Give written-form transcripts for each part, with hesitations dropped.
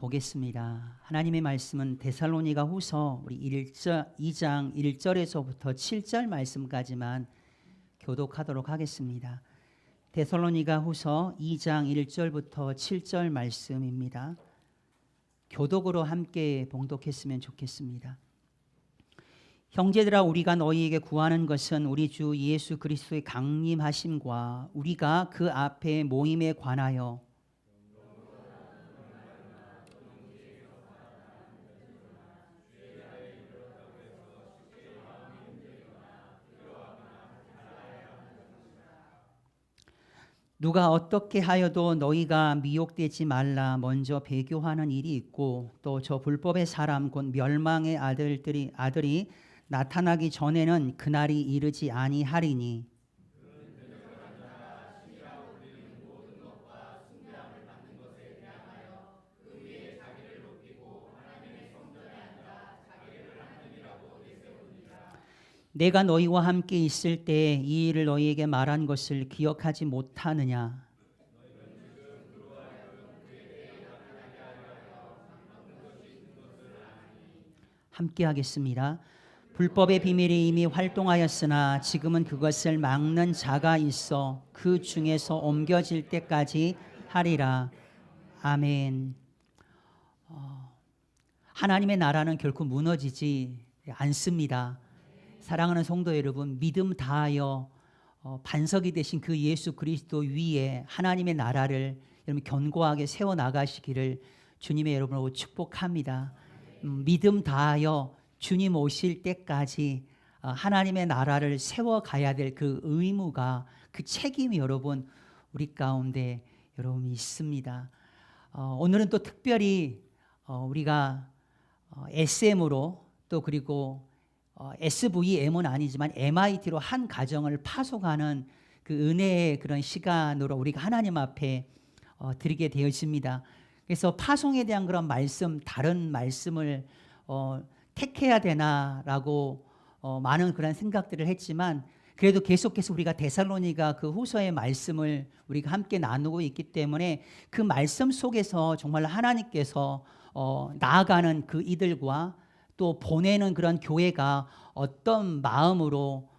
보겠습니다. 하나님의 말씀은 데살로니가 후서 우리 2장 1절에서부터 7절 말씀까지만 교독하도록 하겠습니다. 데살로니가 후서 2장 1절부터 7절 말씀입니다. 교독으로 함께 봉독했으면 좋겠습니다. 형제들아, 우리가 너희에게 구하는 것은 우리 주 예수 그리스도의 강림하심과 우리가 그 앞에 모임에 관하여 누가 어떻게 하여도 너희가 미혹되지 말라 먼저 배교하는 일이 있고 또 저 불법의 사람 곧 멸망의 아들이 나타나기 전에는 그날이 이르지 아니하리니 내가 너희와 함께 있을 때 이 일을 너희에게 말한 것을 기억하지 못하느냐? 함께 하겠습니다. 불법의 비밀이 이미 활동하였으나 지금은 그것을 막는 자가 있어 그 중에서 옮겨질 때까지 하리라. 아멘. 하나님의 나라는 결코 무너지지 않습니다. 사랑하는 성도 여러분, 믿음 다하여 반석이 되신 그 예수 그리스도 위에 하나님의 나라를 여러분 견고하게 세워나가시기를 주님의 여러분으로 축복합니다. 믿음 다하여 주님 오실 때까지 하나님의 나라를 세워가야 될 그 의무가, 그 책임이 여러분 우리 가운데 여러분 있습니다. 오늘은 또 특별히 우리가 SM으로 또 그리고 SVM은 아니지만 MIT로 한 가정을 파송하는 그 은혜의 그런 시간으로 우리가 하나님 앞에 드리게 되어집니다. 그래서 파송에 대한 그런 말씀, 다른 말씀을 택해야 되나라고 많은 그런 생각들을 했지만 그래도 계속해서 우리가 데살로니가 그 후서의 말씀을 우리가 함께 나누고 있기 때문에 그 말씀 속에서 정말 하나님께서 나아가는 그 이들과 또 보내는 그런 교회가 어떤 마음으로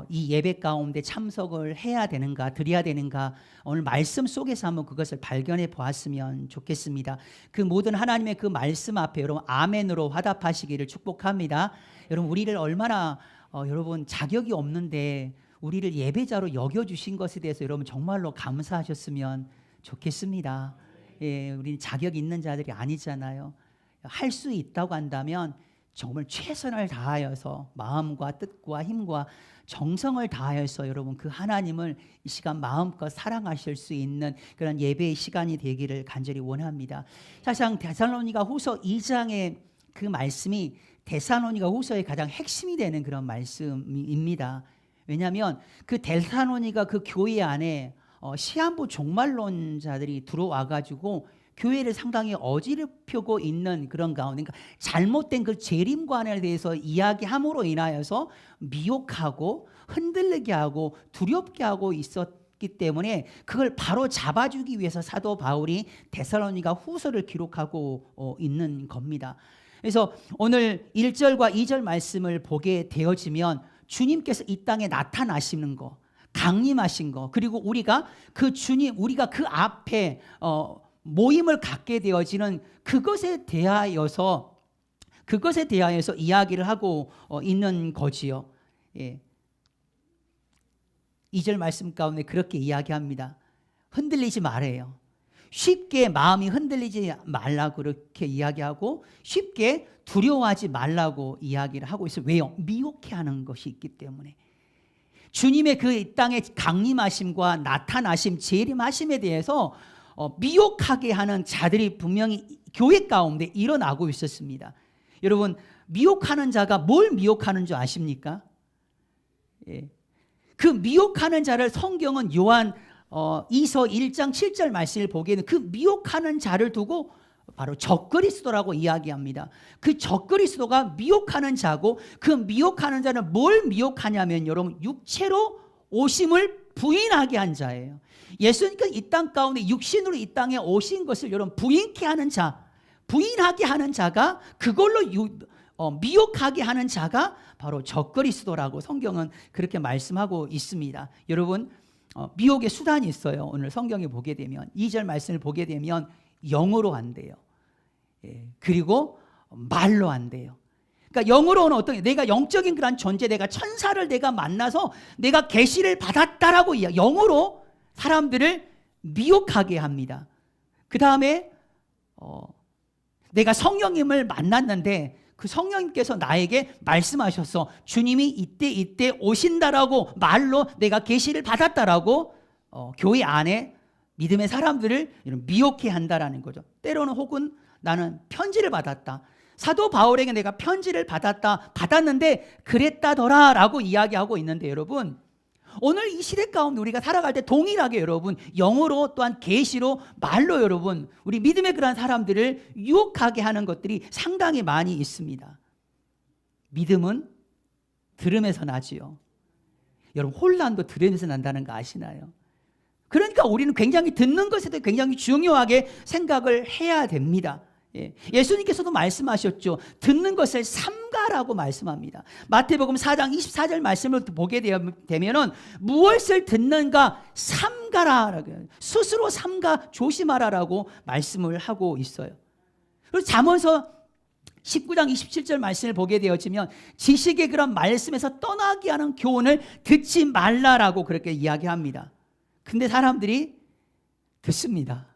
이 예배 가운데 참석을 해야 되는가, 드려야 되는가, 오늘 말씀 속에서 한번 그것을 발견해 보았으면 좋겠습니다. 그 모든 하나님의 그 말씀 앞에 여러분 아멘으로 화답하시기를 축복합니다. 여러분 우리를 얼마나 여러분 자격이 없는데 우리를 예배자로 여겨주신 것에 대해서 여러분 정말로 감사하셨으면 좋겠습니다. 예, 우리는 자격 있는 자들이 아니잖아요. 할 수 있다고 한다면 정말 최선을 다하여서 마음과 뜻과 힘과 정성을 다하여서 여러분 그 하나님을 이 시간 마음껏 사랑하실 수 있는 그런 예배의 시간이 되기를 간절히 원합니다. 사실상 데살로니가 후서 2장의 그 말씀이 데살로니가 후서의 가장 핵심이 되는 그런 말씀입니다. 왜냐하면 그 데살로니가 그 교회 안에 시한부 종말론자들이 들어와가지고 교회를 상당히 어지럽히고 있는 그런 가운데, 그러니까 잘못된 그 재림관에 대해서 이야기함으로 인하여서 미혹하고 흔들리게 하고 두렵게 하고 있었기 때문에 그걸 바로 잡아주기 위해서 사도 바울이 데살로니가 후서를 기록하고 있는 겁니다. 그래서 오늘 1절과 2절 말씀을 보게 되어지면 주님께서 이 땅에 나타나시는 거, 강림하신 거, 그리고 우리가 그 주님, 우리가 그 앞에 모임을 갖게 되어지는 그것에 대하여서 이야기를 하고 있는 거지요. 예. 2절 말씀 가운데 그렇게 이야기합니다. 흔들리지 말아요. 쉽게 마음이 흔들리지 말라고 그렇게 이야기하고 쉽게 두려워하지 말라고 이야기를 하고 있어요. 왜요? 미혹해 하는 것이 있기 때문에. 주님의 그 이 땅에 강림하심과 나타나심, 재림하심에 대해서 미혹하게 하는 자들이 분명히 교회 가운데 일어나고 있었습니다. 여러분 미혹하는 자가 뭘 미혹하는 줄 아십니까? 예. 그 미혹하는 자를 성경은 요한 2서 1장 7절 말씀을 보기에는 그 미혹하는 자를 두고 바로 적그리스도라고 이야기합니다. 그 적그리스도가 미혹하는 자고 그 미혹하는 자는 뭘 미혹하냐면 여러분 육체로 오심을 부인하게 한 자예요. 예수님께서 이 땅 가운데 육신으로 이 땅에 오신 것을 여러분 부인케 하는 자, 부인하게 하는 자가, 그걸로 미혹하게 하는 자가 바로 적그리스도라고 성경은 그렇게 말씀하고 있습니다. 여러분, 미혹의 수단이 있어요. 오늘 성경에 보게 되면 2절 말씀을 보게 되면 영으로 한대요. 그리고 말로 한대요. 그러니까 영으로는 어떤 게, 내가 영적인 그런 존재, 내가 천사를 내가 만나서 내가 계시를 받았다라고 영으로 사람들을 미혹하게 합니다. 그 다음에 내가 성령님을 만났는데 그 성령님께서 나에게 말씀하셔서 주님이 이때 오신다라고 말로 내가 계시를 받았다라고 교회 안에 믿음의 사람들을 미혹해 한다라는 거죠. 때로는 혹은 나는 편지를 받았다. 사도 바울에게 내가 편지를 받았는데 그랬다더라라고 이야기하고 있는데, 여러분, 오늘 이 시대 가운데 우리가 살아갈 때 동일하게 여러분, 영어로 또한 계시로 말로 여러분, 우리 믿음의 그러한 사람들을 유혹하게 하는 것들이 상당히 많이 있습니다. 믿음은 들음에서 나지요. 여러분, 혼란도 들음에서 난다는 거 아시나요? 그러니까 우리는 굉장히 듣는 것에도 굉장히 중요하게 생각을 해야 됩니다. 예수님께서도 말씀하셨죠. 듣는 것을 삼가라고 말씀합니다. 마태복음 4장 24절 말씀을 보게 되면은 무엇을 듣는가 삼가라, 스스로 삼가 조심하라라고 말씀을 하고 있어요. 그리고 잠언서 19장 27절 말씀을 보게 되어지면 지식의 그런 말씀에서 떠나게 하는 교훈을 듣지 말라라고 그렇게 이야기합니다. 근데 사람들이 듣습니다.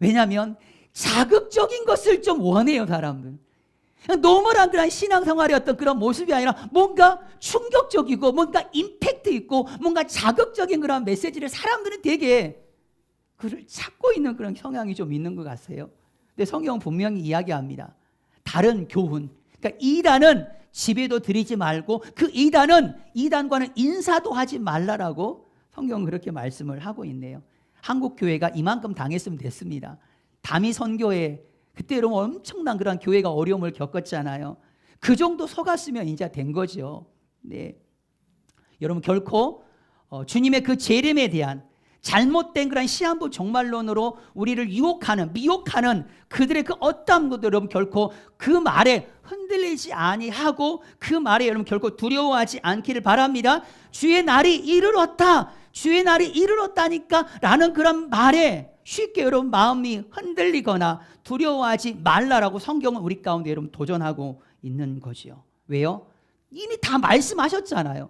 왜냐하면 자극적인 것을 좀 원해요, 사람들. 노멀한 그런 신앙생활의 어떤 그런 모습이 아니라 뭔가 충격적이고 뭔가 임팩트 있고 뭔가 자극적인 그런 메시지를 사람들은 되게 그를 찾고 있는 그런 성향이 좀 있는 것 같아요. 근데 성경은 분명히 이야기합니다. 다른 교훈, 그러니까 이단은 집에도 드리지 말고 그 이단과는 인사도 하지 말라라고 성경은 그렇게 말씀을 하고 있네요. 한국 교회가 이만큼 당했으면 됐습니다. 담이 선교회, 그때 여러분 엄청난 그런 교회가 어려움을 겪었잖아요. 그 정도 속았으면 이제 된 거죠. 네. 여러분, 결코 주님의 그 재림에 대한 잘못된 그런 시한부 종말론으로 우리를 미혹하는 그들의 그 어떠한 것도 여러분 결코 그 말에 흔들리지 아니하고 그 말에 여러분 결코 두려워하지 않기를 바랍니다. 주의 날이 이르렀다니까 라는 그런 말에 쉽게 여러분 마음이 흔들리거나 두려워하지 말라라고 성경은 우리 가운데 여러분 도전하고 있는 거죠. 왜요? 이미 다 말씀하셨잖아요.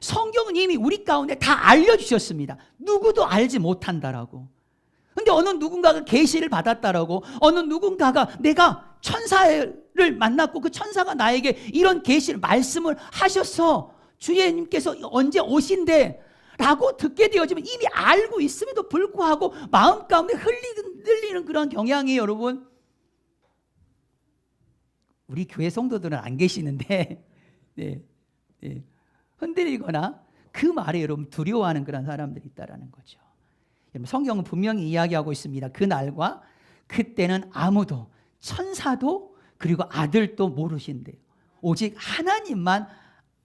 성경은 이미 우리 가운데 다 알려주셨습니다. 누구도 알지 못한다라고. 근데 어느 누군가가 계시를 받았다라고, 어느 누군가가 내가 천사를 만났고 그 천사가 나에게 이런 계시를 말씀을 하셔서 주님께서 언제 오신대 라고 듣게 되어지면 이미 알고 있음에도 불구하고 마음 가운데 흔들리는 그런 경향이 여러분, 우리 교회 성도들은 안 계시는데 네. 흔들리거나 그 말에 여러분 두려워하는 그런 사람들이 있다라는 거죠. 여러분, 성경은 분명히 이야기하고 있습니다. 그 날과 그때는 아무도, 천사도 그리고 아들도 모르신대요. 오직 하나님만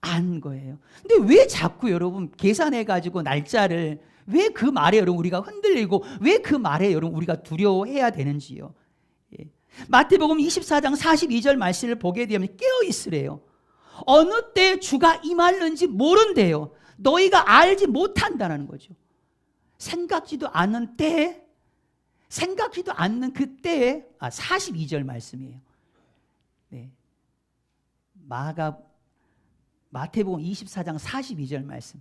안 거예요. 근데 왜 자꾸 여러분 계산해가지고 날짜를, 왜 그 말에 여러분 우리가 흔들리고 왜 그 말에 여러분 우리가 두려워해야 되는지요. 마태복음 24장 42절 말씀을 보게 되면 깨어 있으래요. 어느 때 주가 임하는지 모른대요. 너희가 알지 못한다는 거죠. 생각지도 않는 때에, 생각지도 않는 그때에, 42절 말씀이에요. 네. 마태복음 24장 42절 말씀.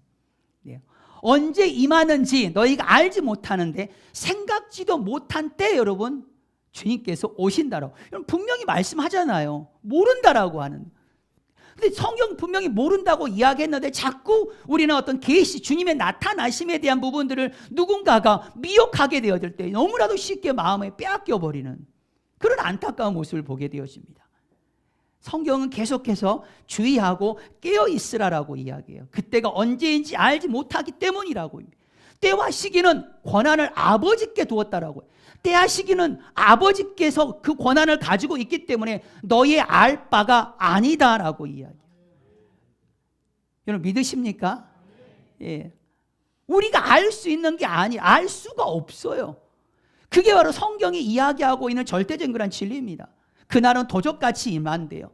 네. 언제 임하는지 너희가 알지 못하는데 생각지도 못한 때 여러분 주님께서 오신다라고. 분명히 말씀하잖아요. 모른다라고 하는. 근데 성경 분명히 모른다고 이야기했는데 자꾸 우리는 어떤 계시, 주님의 나타나심에 대한 부분들을 누군가가 미혹하게 되어질 때 너무나도 쉽게 마음에 빼앗겨버리는 그런 안타까운 모습을 보게 되어집니다. 성경은 계속해서 주의하고 깨어있으라라고 이야기해요. 그때가 언제인지 알지 못하기 때문이라고. 때와 시기는 권한을 아버지께 두었다라고 해요. 때와 시기는 아버지께서 그 권한을 가지고 있기 때문에 너의 알 바가 아니다라고 이야기해요. 여러분 믿으십니까? 예. 우리가 알 수 있는 게 알 수가 없어요. 그게 바로 성경이 이야기하고 있는 절대적인 그런 진리입니다. 그날은 도적같이 임한대요.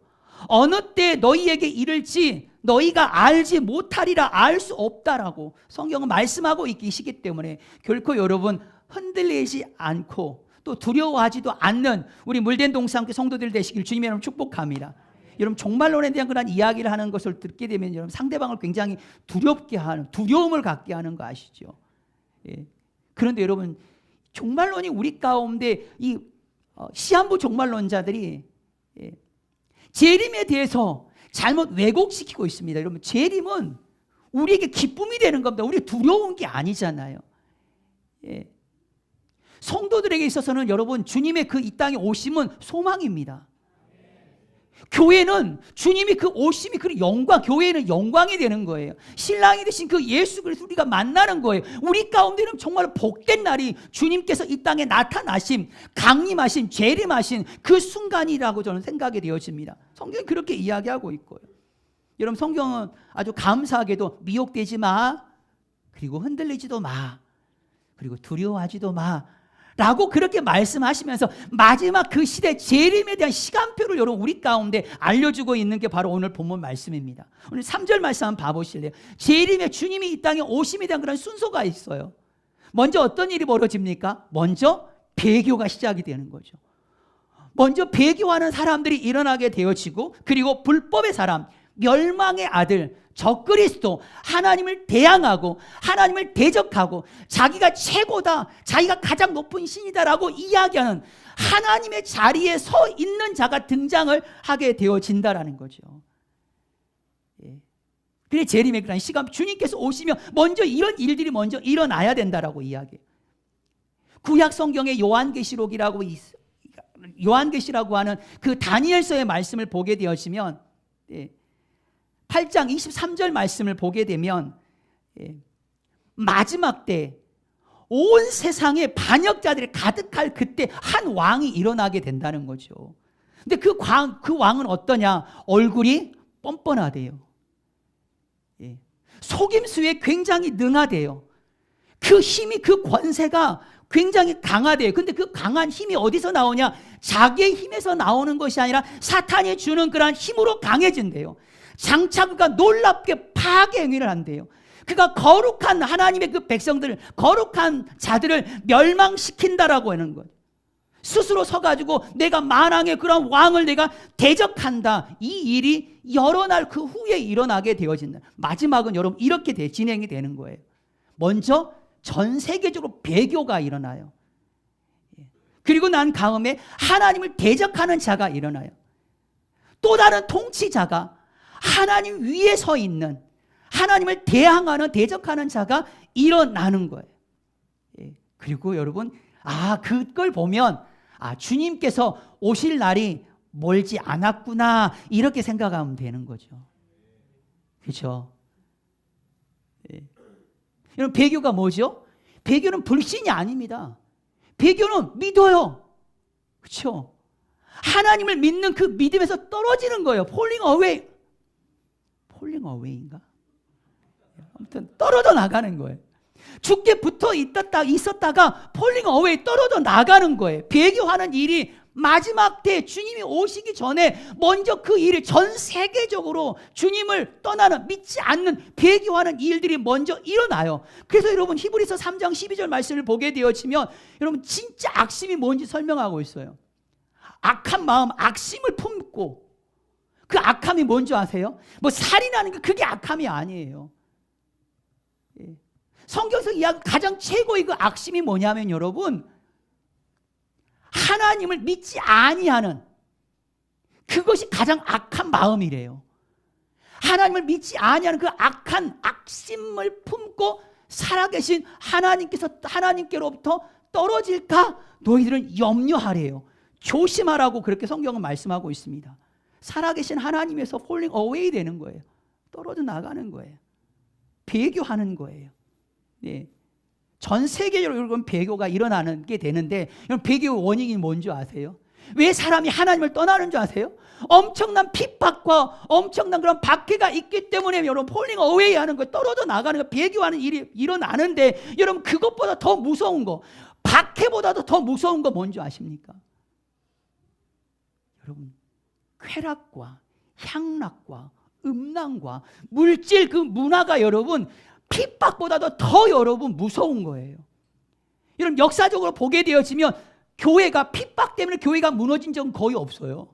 어느 때 너희에게 이를지 너희가 알지 못하리라, 알 수 없다라고 성경은 말씀하고 있기 때문에 결코 여러분 흔들리지 않고 또 두려워하지도 않는 우리 물된 동산교회 성도들 되시길 주님의 이름으로 축복합니다. 여러분 종말론에 대한 그런 이야기를 하는 것을 듣게 되면 여러분 상대방을 굉장히 두렵게 하는, 두려움을 갖게 하는 거 아시죠? 예. 그런데 여러분 종말론이 우리 가운데 이 시한부 종말론자들이 재림에 대해서 잘못 왜곡시키고 있습니다. 여러분 재림은 우리에게 기쁨이 되는 겁니다. 우리 두려운 게 아니잖아요. 예. 성도들에게 있어서는 여러분 주님의 그 이 땅에 오심은 소망입니다. 교회는 주님이 그 오심이 그 영광, 교회는 영광이 되는 거예요. 신랑이 되신 그 예수 그리스도 우리가 만나는 거예요. 우리 가운데는 정말 복된 날이 주님께서 이 땅에 나타나심, 강림하심, 재림하신 그 순간이라고 저는 생각이 되어집니다. 성경이 그렇게 이야기하고 있고요. 여러분 성경은 아주 감사하게도 미혹되지 마, 그리고 흔들리지도 마, 그리고 두려워하지도 마 라고 그렇게 말씀하시면서 마지막 그 시대 재림에 대한 시간표를 여러분 우리 가운데 알려주고 있는 게 바로 오늘 본문 말씀입니다. 오늘 3절 말씀 한번 봐보실래요? 재림에 주님이 이 땅에 오심에 대한 그런 순서가 있어요. 먼저 어떤 일이 벌어집니까? 먼저 배교가 시작이 되는 거죠. 먼저 배교하는 사람들이 일어나게 되어지고, 그리고 불법의 사람, 멸망의 아들 적그리스도, 하나님을 대항하고 하나님을 대적하고 자기가 최고다, 자기가 가장 높은 신이다라고 이야기하는 하나님의 자리에 서 있는 자가 등장을 하게 되어진다라는 거죠. 예. 그래 재림의 그런 시간, 주님께서 오시면 먼저 이런 일들이 먼저 일어나야 된다라고 이야기해요. 구약 성경의 요한계시라고 하는 그 다니엘서의 말씀을 보게 되어지면, 8장 23절 말씀을 보게 되면 마지막 때 온 세상에 반역자들이 가득할 그때 한 왕이 일어나게 된다는 거죠. 근데 그 왕은 어떠냐? 얼굴이 뻔뻔하대요. 속임수에 굉장히 능하대요. 그 힘이, 그 권세가 굉장히 강하대요. 근데 그 강한 힘이 어디서 나오냐? 자기의 힘에서 나오는 것이 아니라 사탄이 주는 그러한 힘으로 강해진대요. 장차 그가 놀랍게 파괴 행위를 한대요. 그가 거룩한 하나님의 그 백성들을, 거룩한 자들을 멸망시킨다라고 하는 것. 스스로 서가지고 내가 만왕의 그런 왕을 내가 대적한다. 이 일이 여러 날 그 후에 일어나게 되어진다. 마지막은 여러분 이렇게 진행이 되는 거예요. 먼저 전 세계적으로 배교가 일어나요. 그리고 난 다음에 하나님을 대적하는 자가 일어나요. 또 다른 통치자가 하나님 위에 서 있는, 하나님을 대항하는, 대적하는 자가 일어나는 거예요. 그리고 여러분, 그걸 보면 주님께서 오실 날이 멀지 않았구나, 이렇게 생각하면 되는 거죠. 그렇죠? 여러분, 배교가 뭐죠? 배교는 불신이 아닙니다. 배교는 믿어요. 그렇죠? 하나님을 믿는 그 믿음에서 떨어지는 거예요. 폴링 어웨이인가? 아무튼 떨어져 나가는 거예요. 죽게 붙어 있었다가 폴링 어웨이, 떨어져 나가는 거예요. 배교하는 일이 마지막 때 주님이 오시기 전에 먼저 그 일이 전 세계적으로 주님을 떠나는, 믿지 않는, 배교하는 일들이 먼저 일어나요. 그래서 여러분 히브리서 3장 12절 말씀을 보게 되어지면 여러분 진짜 악심이 뭔지 설명하고 있어요. 악한 마음, 악심을 품고, 그 악함이 뭔지 아세요? 뭐 살인하는 게 그게 악함이 아니에요. 성경에서 이야기 가장 최고의 그 악심이 뭐냐면 여러분, 하나님을 믿지 아니하는, 그것이 가장 악한 마음이래요. 하나님을 믿지 아니하는 그 악한 악심을 품고 살아계신 하나님께로부터 떨어질까 너희들은 염려하래요. 조심하라고 그렇게 성경은 말씀하고 있습니다. 살아계신 하나님에서 폴링 어웨이 되는 거예요. 떨어져 나가는 거예요. 배교하는 거예요. 전 세계적으로 여러분 배교가 일어나는 게 되는데, 여러분 배교의 원인이 뭔지 아세요? 왜 사람이 하나님을 떠나는 줄 아세요? 엄청난 핍박과 엄청난 그런 박해가 있기 때문에 여러분 폴링 어웨이 하는 거, 떨어져 나가는 거, 배교하는 일이 일어나는데, 여러분 그것보다 더 무서운 거, 박해보다도 더 무서운 거 뭔지 아십니까? 여러분, 쾌락과 향락과 음란과 물질 그 문화가 여러분 핍박보다도 더 여러분 무서운 거예요. 여러분, 역사적으로 보게 되어지면 교회가 핍박 때문에 교회가 무너진 적은 거의 없어요.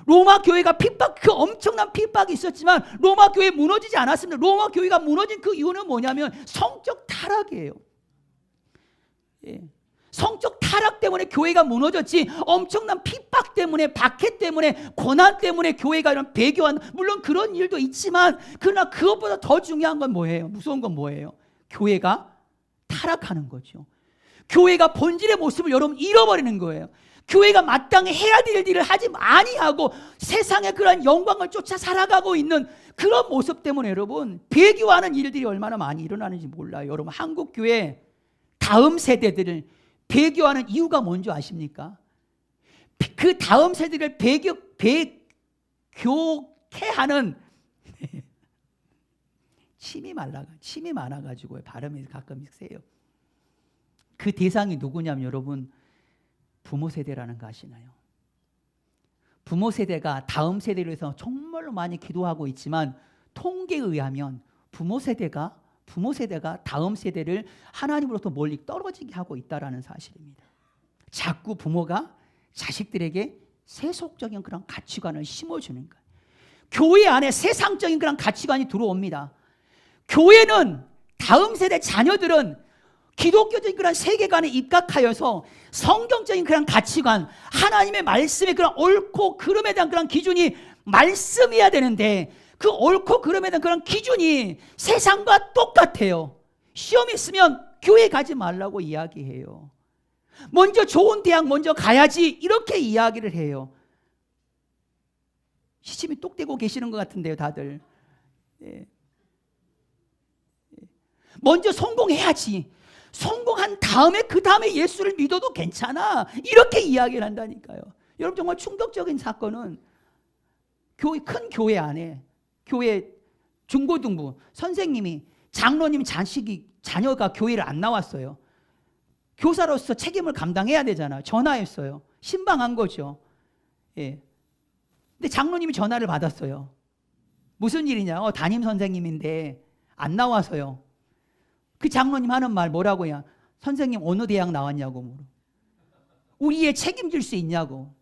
로마 교회가 그 엄청난 핍박이 있었지만 로마 교회 무너지지 않았습니다. 로마 교회가 무너진 그 이유는 뭐냐면 성적 타락이에요. 예. 성적 타락 때문에 교회가 무너졌지, 엄청난 핍박 때문에, 박해 때문에, 고난 때문에 교회가 이런 배교한, 물론 그런 일도 있지만 그러나 그것보다 더 중요한 건 뭐예요? 무서운 건 뭐예요? 교회가 타락하는 거죠. 교회가 본질의 모습을 여러분 잃어버리는 거예요. 교회가 마땅히 해야 될 일을 하지 아니하고 세상의 그런 영광을 쫓아 살아가고 있는 그런 모습 때문에 여러분 배교하는 일들이 얼마나 많이 일어나는지 몰라요. 여러분, 한국 교회 다음 세대들을 배교하는 이유가 뭔지 아십니까? 그 다음 세대를 배교케 하는 침이 많아가지고 발음이 가끔 세요. 그 대상이 누구냐면 여러분, 부모 세대라는 거 아시나요? 부모 세대가 다음 세대를 위해서 정말로 많이 기도하고 있지만 통계에 의하면 부모 세대가 다음 세대를 하나님으로부터 멀리 떨어지게 하고 있다는 사실입니다. 자꾸 부모가 자식들에게 세속적인 그런 가치관을 심어주는 거예요. 교회 안에 세상적인 그런 가치관이 들어옵니다. 교회는 다음 세대 자녀들은 기독교적인 그런 세계관에 입각하여서 성경적인 그런 가치관, 하나님의 말씀의 그런 옳고 그름에 대한 그런 기준이 말씀이어야 되는데 그 옳고 그름에 대한 그런 기준이 세상과 똑같아요. 시험 있으면 교회 가지 말라고 이야기해요. 먼저 좋은 대학 먼저 가야지 이렇게 이야기를 해요. 시침이 똑 떼고 계시는 것 같은데요, 다들. 먼저 성공해야지. 성공한 다음에 그 다음에 예수를 믿어도 괜찮아. 이렇게 이야기를 한다니까요. 여러분, 정말 충격적인 사건은 큰 교회 안에 교회 중고등부 선생님이 장로님 자녀가 교회를 안 나왔어요. 교사로서 책임을 감당해야 되잖아요. 전화했어요. 신방한 거죠. 예. 근데 장로님이 전화를 받았어요. 무슨 일이냐? 담임 선생님인데 안 나와서요. 그 장로님 하는 말 뭐라고요? 선생님 어느 대학 나왔냐고 물어. 우리 애 책임질 수 있냐고.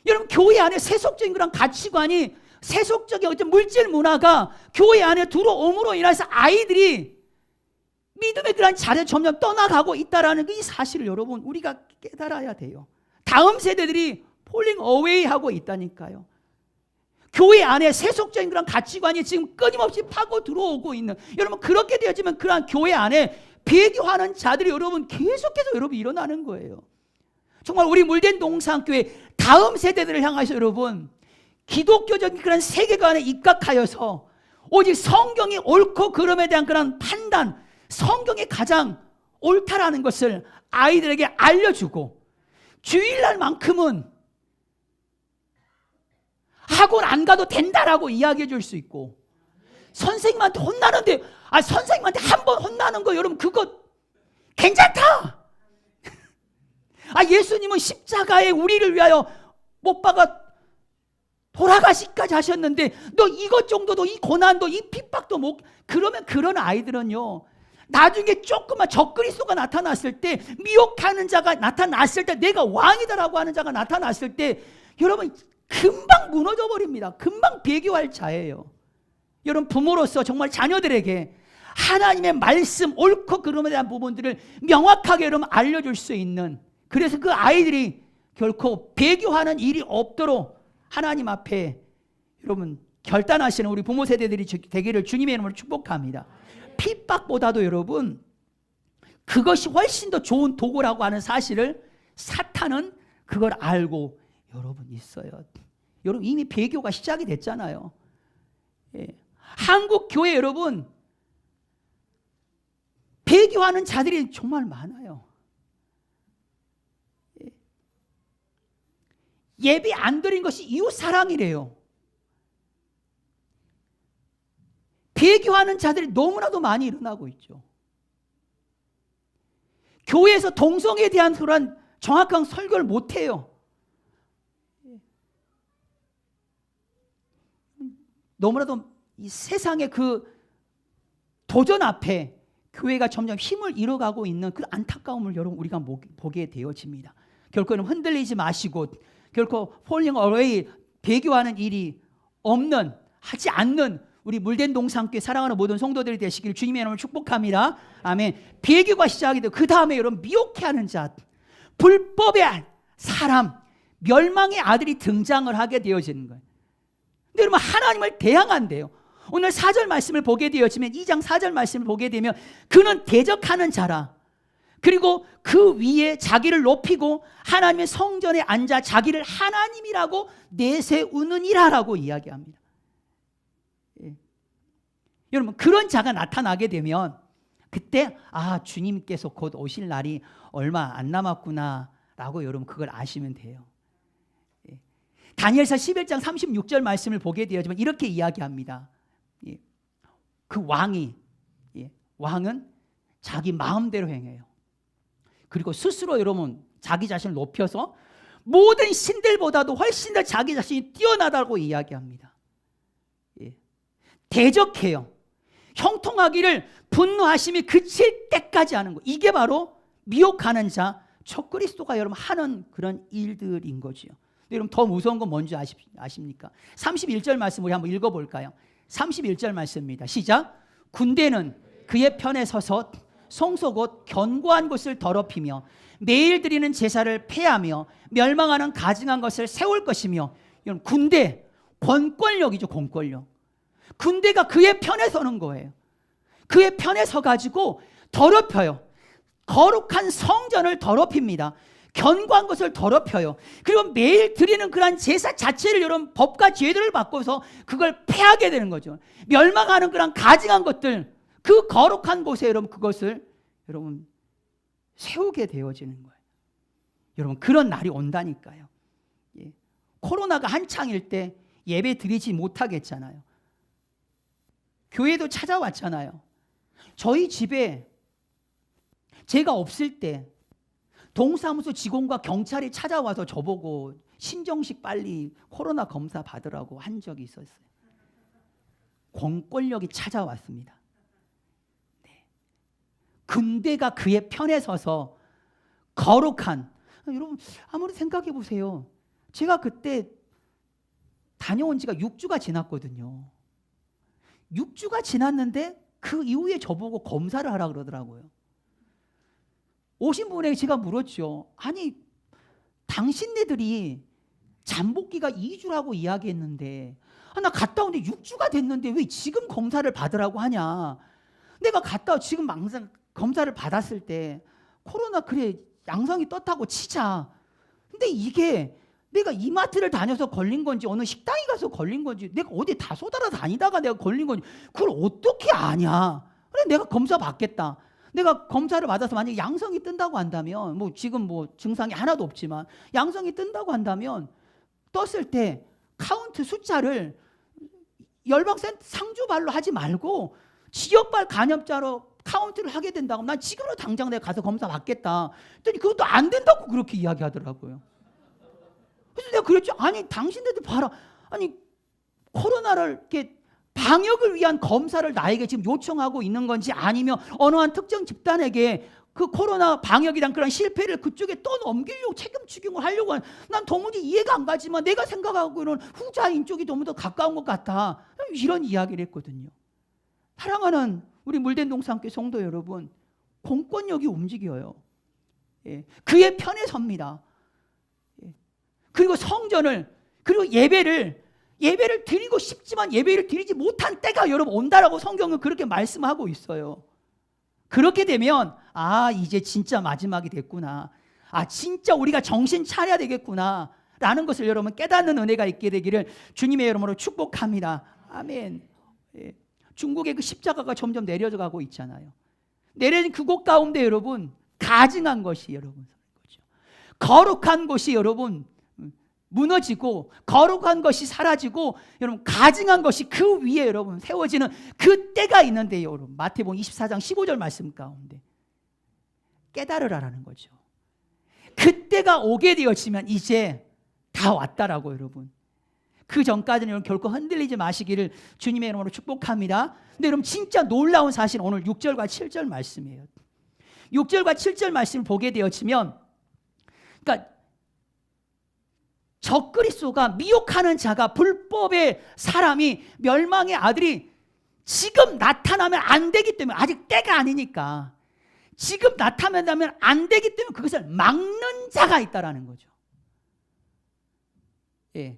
여러분, 교회 안에 세속적인 그런 가치관이, 세속적인 어떤 물질 문화가 교회 안에 들어옴으로 인해서 아이들이 믿음의 그런 자리에 점점 떠나가고 있다는 이 사실을 여러분 우리가 깨달아야 돼요. 다음 세대들이 폴링 어웨이 하고 있다니까요. 교회 안에 세속적인 그런 가치관이 지금 끊임없이 파고 들어오고 있는, 여러분 그렇게 되어지면 그러한 교회 안에 배교하는 자들이 여러분 계속해서 여러분 일어나는 거예요. 정말 우리 물된 동산교회 다음 세대들을 향해서 여러분 기독교적인 그런 세계관에 입각하여서 오직 성경이 옳고 그름에 대한 그런 판단, 성경이 가장 옳다라는 것을 아이들에게 알려주고, 주일날만큼은 학원 안 가도 된다라고 이야기해 줄 수 있고, 선생님한테 혼나는데 선생님한테 한 번 혼나는 거 여러분 그거 괜찮다. 예수님은 십자가에 우리를 위하여 못 박아 돌아가시까지 하셨는데 너 이것 정도도, 이 고난도, 이 핍박도 못, 그러면 그런 아이들은요 나중에 조금만 적그리스도가 나타났을 때, 미혹하는 자가 나타났을 때, 내가 왕이다라고 하는 자가 나타났을 때 여러분 금방 무너져 버립니다. 금방 배교할 자예요. 여러분, 부모로서 정말 자녀들에게 하나님의 말씀, 옳고 그름에 대한 부분들을 명확하게 여러분 알려줄 수 있는, 그래서 그 아이들이 결코 배교하는 일이 없도록 하나님 앞에 여러분 결단하시는 우리 부모 세대들이 되기를 주님의 이름으로 축복합니다. 핍박보다도 여러분 그것이 훨씬 더 좋은 도구라고 하는 사실을 사탄은 그걸 알고 여러분 있어요. 여러분 이미 배교가 시작이 됐잖아요. 예. 한국 교회 여러분 배교하는 자들이 정말 많아요. 예. 예배 안 드린 것이 이웃 사랑이래요. 배교하는 자들이 너무나도 많이 일어나고 있죠. 교회에서 동성애에 대한 그런 정확한 설교를 못해요. 너무나도 이 세상의 그 도전 앞에 교회가 점점 힘을 잃어가고 있는 그 안타까움을 여러분 우리가 보게 되어집니다. 결코 흔들리지 마시고 결코 falling away, 배교하는 일이 없는, 하지 않는 우리 물된 동산교회 사랑하는 모든 성도들이 되시길 주님의 이름으로 축복합니다. 아멘. 배교가 시작이 되고 그 다음에 여러분 미혹해하는 자, 불법의 사람, 멸망의 아들이 등장을 하게 되어지는 거예요. 근데 여러분 하나님을 대항한대요. 오늘 4절 말씀을 보게 되어지면 2장 4절 말씀을 보게 되면 그는 대적하는 자라. 그리고 그 위에 자기를 높이고 하나님의 성전에 앉아 자기를 하나님이라고 내세우느니라라고 이야기합니다. 예. 여러분 그런 자가 나타나게 되면 그때 주님께서 곧 오실 날이 얼마 안 남았구나 라고 여러분 그걸 아시면 돼요. 예. 다니엘서 11장 36절 말씀을 보게 되어지면 이렇게 이야기합니다. 예. 그 왕은 자기 마음대로 행해요. 그리고 스스로 여러분 자기 자신을 높여서 모든 신들보다도 훨씬 더 자기 자신이 뛰어나다고 이야기합니다. 예. 대적해요. 형통하기를 분노하심이 그칠 때까지 하는 거. 이게 바로 미혹하는 자, 적그리스도가 여러분 하는 그런 일들인 거죠. 여러분 더 무서운 건 뭔지 아십니까? 31절 말씀 우리 한번 읽어볼까요? 31절 말씀입니다. 시작. 군대는 그의 편에 서서 성소 곧 견고한 곳을 더럽히며 매일 드리는 제사를 폐하며 멸망하는 가증한 것을 세울 것이며. 여러분 군대, 권권력이죠. 권권력. 군대가 그의 편에 서는 거예요. 그의 편에 서가지고 더럽혀요. 거룩한 성전을 더럽힙니다. 견고한 것을 더럽혀요. 그리고 매일 드리는 그러한 제사 자체를 여러분 법과 제도를 바꿔서 그걸 폐하게 되는 거죠. 멸망하는 그런 가증한 것들, 그 거룩한 곳에 여러분 그것을 여러분 세우게 되어지는 거예요. 여러분 그런 날이 온다니까요. 예. 코로나가 한창일 때 예배 드리지 못하겠잖아요. 교회도 찾아왔잖아요. 저희 집에 제가 없을 때 동사무소 직원과 경찰이 찾아와서 저보고 신정식 빨리 코로나 검사 받으라고 한 적이 있었어요. 권권력이 찾아왔습니다. 네. 군대가 그의 편에 서서 거룩한, 여러분 아무리 생각해 보세요. 제가 그때 다녀온 지가 6주가 지났거든요. 6주가 지났는데 그 이후에 저보고 검사를 하라 그러더라고요. 오신 분에게 제가 물었죠. 아니 당신네들이 잠복기가 2주라고 이야기했는데 나 갔다 오는데 6주가 됐는데 왜 지금 검사를 받으라고 하냐. 내가 갔다 와 지금 검사를 받았을 때 코로나 그래 양성이 떴다고 치자. 근데 이게 내가 이마트를 다녀서 걸린 건지 어느 식당에 가서 걸린 건지 내가 어디 다 쏟아라 다니다가 내가 걸린 건지 그걸 어떻게 아냐. 그래 내가 검사 받겠다. 내가 검사를 받아서 만약에 양성이 뜬다고 한다면 뭐 지금 뭐 증상이 하나도 없지만 양성이 뜬다고 한다면 떴을 때 카운트 숫자를 열방센터 상주발로 하지 말고 지역발 간접자로 카운트를 하게 된다고. 난 지금으로 당장 내가 가서 검사 받겠다. 그랬더니 그것도 안 된다고 그렇게 이야기하더라고요. 그래서 내가 그랬죠. 아니 당신들도 봐라. 아니 코로나를 이렇게 방역을 위한 검사를 나에게 지금 요청하고 있는 건지 아니면 어느 한 특정 집단에게 그 코로나 방역이란 그런 실패를 그쪽에 떠넘기려고 책임 추궁을 하려고 하는, 난 도무지 이해가 안 가지만 내가 생각하고는 후자인 쪽이 너무 더 가까운 것 같아. 이런 이야기를 했거든요. 사랑하는 우리 물된 동산교회 성도 여러분, 공권력이 움직여요. 예. 그의 편에 섭니다. 예. 그리고 성전을 그리고 예배를 드리고 싶지만 예배를 드리지 못한 때가 여러분 온다라고 성경은 그렇게 말씀하고 있어요. 그렇게 되면 이제 진짜 마지막이 됐구나. 진짜 우리가 정신 차려야 되겠구나 라는 것을 여러분 깨닫는 은혜가 있게 되기를 주님의 이름으로 축복합니다. 아멘. 예. 중국의 그 십자가가 점점 내려져 가고 있잖아요. 내려진 그곳 가운데 여러분 가증한 것이 여러분 거룩한 곳이 여러분 무너지고 거룩한 것이 사라지고 여러분 가증한 것이 그 위에 여러분 세워지는 그 때가 있는데요. 여러분 마태복음 24장 15절 말씀 가운데 깨달으라라는 거죠. 그때가 오게 되었지만 이제 다 왔다라고 여러분. 그 전까지는 여러분 결코 흔들리지 마시기를 주님의 이름으로 축복합니다. 근데 여러분 진짜 놀라운 사실 오늘 6절과 7절 말씀이에요. 6절과 7절 말씀을 보게 되었지만 그러니까 적그리스도가 미혹하는 자가 불법의 사람이 멸망의 아들이 지금 나타나면 안 되기 때문에 아직 때가 아니니까 지금 나타나면 안 되기 때문에 그것을 막는 자가 있다라는 거죠. 예.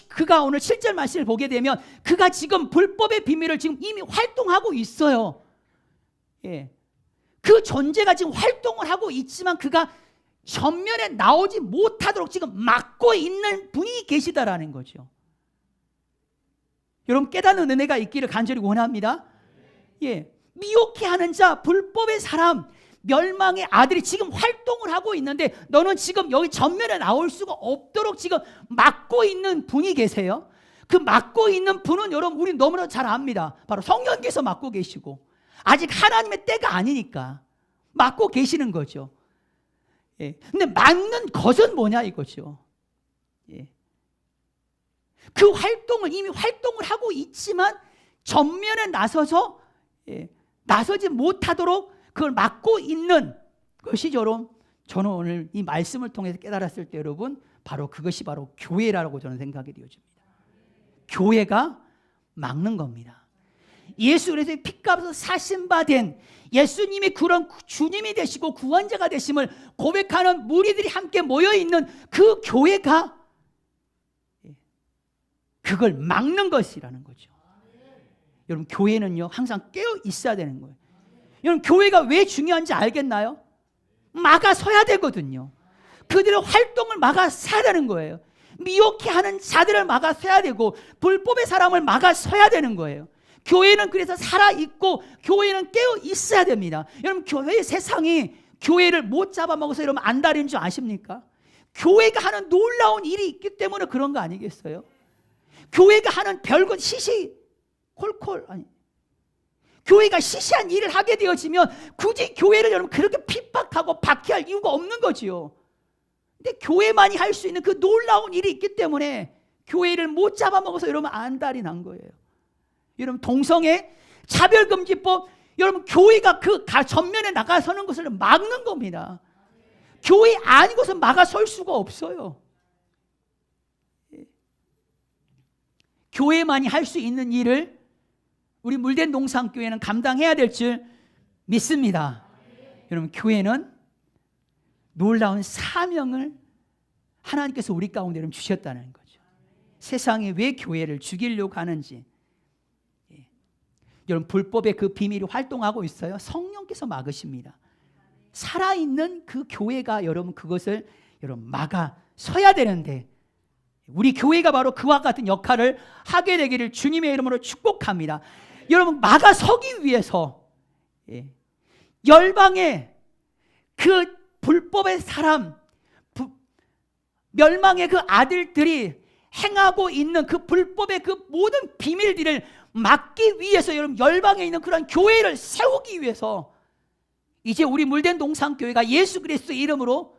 그가 오늘 7절 말씀을 보게 되면 그가 지금 불법의 비밀을 지금 이미 활동하고 있어요. 예. 그 존재가 지금 활동을 하고 있지만 그가 전면에 나오지 못하도록 지금 막고 있는 분이 계시다라는 거죠. 여러분 깨닫는 은혜가 있기를 간절히 원합니다. 예. 미혹해 하는 자, 불법의 사람, 멸망의 아들이 지금 활동을 하고 있는데 너는 지금 여기 전면에 나올 수가 없도록 지금 막고 있는 분이 계세요. 그 막고 있는 분은 여러분 우리 너무나 잘 압니다. 바로 성령께서 막고 계시고 아직 하나님의 때가 아니니까 막고 계시는 거죠. 예. 근데 막는 것은 뭐냐 이거죠. 예. 그 활동을 이미 활동을 하고 있지만 전면에 나서서 나서지 못하도록 그걸 막고 있는 것이 저는 오늘 이 말씀을 통해서 깨달았을 때 여러분 바로 그것이 바로 교회라고 저는 생각이 되어집니다. 교회가 막는 겁니다. 예수 그리스도의 피값으로 사신 바 된 예수님이 그런 주님이 되시고 구원자가 되심을 고백하는 무리들이 함께 모여있는 그 교회가 그걸 막는 것이라는 거죠. 여러분 교회는요 항상 깨어 있어야 되는 거예요. 여러분 교회가 왜 중요한지 알겠나요? 막아서야 되거든요. 그들의 활동을 막아서야 되는 거예요. 미혹해 하는 자들을 막아서야 되고 불법의 사람을 막아서야 되는 거예요. 교회는 그래서 살아있고 교회는 깨어 있어야 됩니다. 여러분 교회의 세상이 교회를 못 잡아먹어서 여러분 안달인 줄 아십니까? 교회가 하는 놀라운 일이 있기 때문에 그런 거 아니겠어요? 교회가 하는 별것 시시콜콜 아니 교회가 시시한 일을 하게 되어지면 굳이 교회를 여러분 그렇게 핍박하고 박해할 이유가 없는 거지요. 근데 교회만이 할 수 있는 그 놀라운 일이 있기 때문에 교회를 못 잡아먹어서 여러분 안달이 난 거예요. 여러분 동성애 차별금지법 여러분 교회가 그 전면에 나가서는 것을 막는 겁니다. 교회 아니고서 막아설 수가 없어요. 교회만이 할 수 있는 일을 우리 물된 농산교회는 감당해야 될 줄 믿습니다. 여러분 교회는 놀라운 사명을 하나님께서 우리 가운데 주셨다는 거죠. 세상에 왜 교회를 죽이려고 하는지 여러분 불법의 그 비밀이 활동하고 있어요. 성령께서 막으십니다. 살아있는 그 교회가 여러분 그것을 여러분 막아서야 되는데 우리 교회가 바로 그와 같은 역할을 하게 되기를 주님의 이름으로 축복합니다. 여러분 막아서기 위해서 열방의 그 불법의 사람 멸망의 그 아들들이 행하고 있는 그 불법의 그 모든 비밀들을 막기 위해서 여러분 열방에 있는 그런 교회를 세우기 위해서 이제 우리 물된 동산교회가 예수 그리스도의 이름으로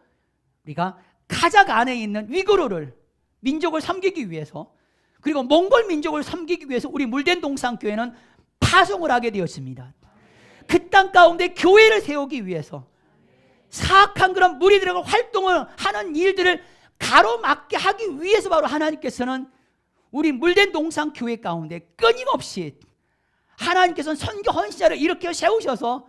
우리가 카자흐 안에 있는 위구르를 민족을 섬기기 위해서 그리고 몽골 민족을 섬기기 위해서 우리 물된 동산교회는 파송을 하게 되었습니다. 그 땅 가운데 교회를 세우기 위해서 사악한 그런 무리들과 활동을 하는 일들을 가로막게 하기 위해서 바로 하나님께서는 우리 물된 동산교회 가운데 끊임없이 하나님께서는 선교 헌신자를 이렇게 세우셔서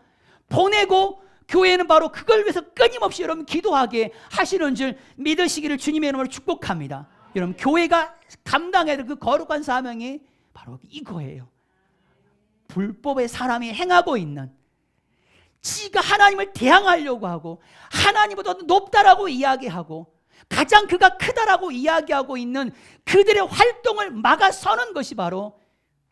보내고 교회는 바로 그걸 위해서 끊임없이 여러분 기도하게 하시는 줄 믿으시기를 주님의 이름으로 축복합니다. 여러분 교회가 감당해야 될 그 거룩한 사명이 바로 이거예요. 불법의 사람이 행하고 있는 지가 하나님을 대항하려고 하고 하나님보다 높다라고 이야기하고 가장 그가 크다라고 이야기하고 있는 그들의 활동을 막아서는 것이 바로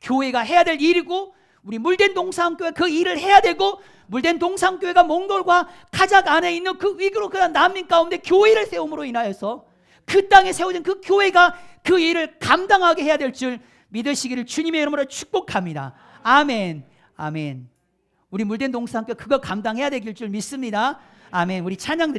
교회가 해야 될 일이고 우리 물된 동산교회 그 일을 해야 되고 물된 동산교회가 몽골과 카자흐 안에 있는 그 위구르 그런 난민 가운데 교회를 세움으로 인하여서 그 땅에 세워진 그 교회가 그 일을 감당하게 해야 될 줄 믿으시기를 주님의 이름으로 축복합니다. 아멘. 아멘. 우리 물된 동산교회 그거 감당해야 되길 줄 믿습니다. 아멘. 우리 찬양 드리